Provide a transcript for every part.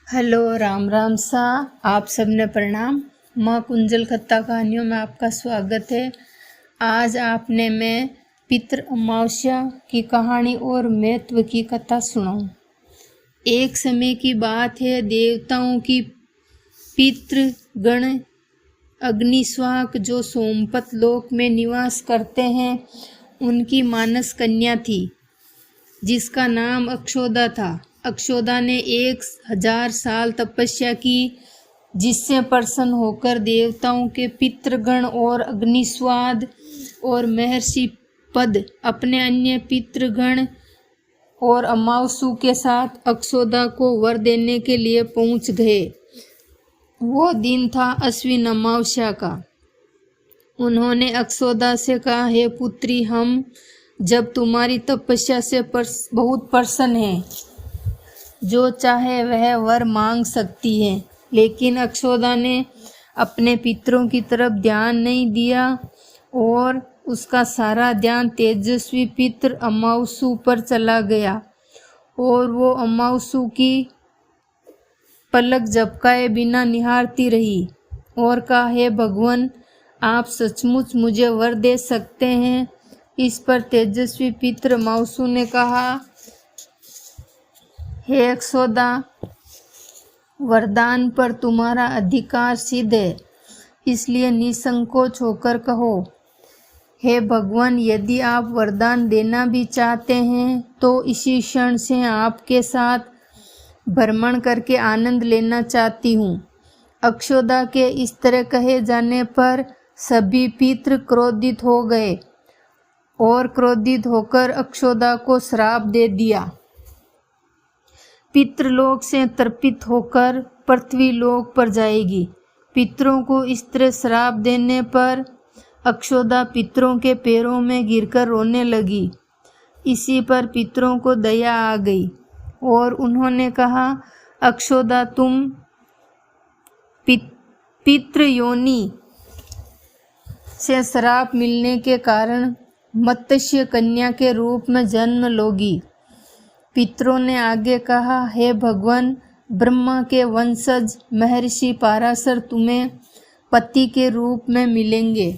Hello, Ram Ram सा। आप सबने प्रणाम। माँ कुंजल खत्ता कहानियों में आपका स्वागत है। आज आपने मैं पितृ अमावस्या की कहानी और महत्व की कथा सुनाऊं। एक समय की बात है, देवताओं की पितृगण अग्निस्वाक जो सोमपत लोक में निवास करते हैं, उनकी मानस कन्या थी जिसका नाम अक्षोदा था। अक्षोदा ने 1000 साल तपस्या की, जिससे प्रसन्न होकर देवताओं के पितृगण और अग्निस्वाद और महर्षि पद अपने अन्य पितृगण और अमावसु के साथ अक्षोदा को वर देने के लिए पहुंच गए। वो दिन था अश्विन अमावस्या का। उन्होंने अक्षोदा से कहा, हे पुत्री, हम जब तुम्हारी तपस्या से बहुत प्रसन्न हैं, जो चाहे वह वर मांग सकती है। लेकिन अक्षोदा ने अपने पितरों की तरफ ध्यान नहीं दिया और उसका सारा ध्यान तेजस्वी पितर अमावसु पर चला गया और वो अमावसु की पलक झपकाए बिना निहारती रही और कहा, हे भगवान, आप सचमुच मुझे वर दे सकते हैं। इस पर तेजस्वी पितर अमावसु ने कहा, हे अक्षोदा, वरदान पर तुम्हारा अधिकार सिद्ध है, इसलिए निसंकोच होकर कहो। हे भगवान, यदि आप वरदान देना भी चाहते हैं तो इसी क्षण से आपके साथ भ्रमण करके आनंद लेना चाहती हूँ। अक्षोदा के इस तरह कहे जाने पर सभी पितृ क्रोधित हो गए और क्रोधित होकर अक्षोदा को श्राप दे दिया। पितृलोक से तर्पित होकर पृथ्वी लोक पर जाएगी। पितरों को इस तरह श्राप देने पर अक्षोदा पितरों के पैरों में गिरकर रोने लगी। इसी पर पितरों को दया आ गई और उन्होंने कहा, अक्षोदा, तुम पितृयोनि से श्राप मिलने के कारण मत्स्य कन्या के रूप में जन्म लोगी। पितरों ने आगे कहा, हे भगवान, ब्रह्मा के वंशज महर्षि पाराशर तुम्हें पति के रूप में मिलेंगे।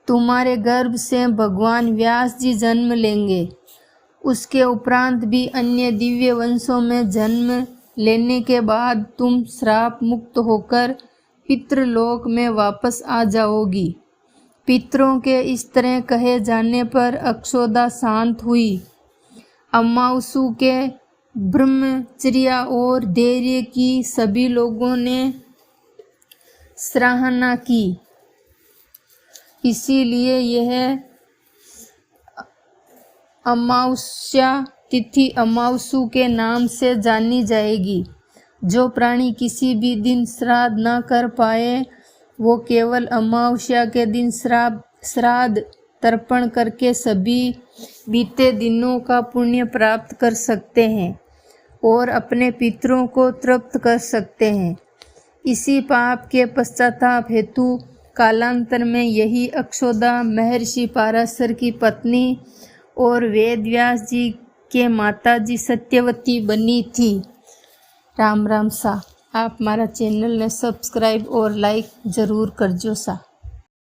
तुम्हारे गर्भ से भगवान व्यास जी जन्म लेंगे। उसके उपरांत भी अन्य दिव्य वंशों में जन्म लेने के बाद तुम श्राप मुक्त होकर पितृलोक में वापस आ जाओगी। पितरों के इस तरह कहे जाने पर अक्षोदा शांत हुई। अमावसु के ब्रह्मचर्य और धैर्य की सभी लोगों ने सराहना की, इसीलिए यह अमावस्या तिथि अमावसु के नाम से जानी जाएगी। जो प्राणी किसी भी दिन श्राद्ध न कर पाए, वो केवल अमावस्या के दिन श्राद्ध तर्पण करके सभी बीते दिनों का पुण्य प्राप्त कर सकते हैं और अपने पितरों को तृप्त कर सकते हैं। इसी पाप के पश्चाताप हेतु कालांतर में यही अक्षोदा महर्षि पाराशर की पत्नी और वेद व्यास जी के माता जी सत्यवती बनी थी। राम राम सा। आप हमारा चैनल ने सब्सक्राइब और लाइक ज़रूर करजो सा।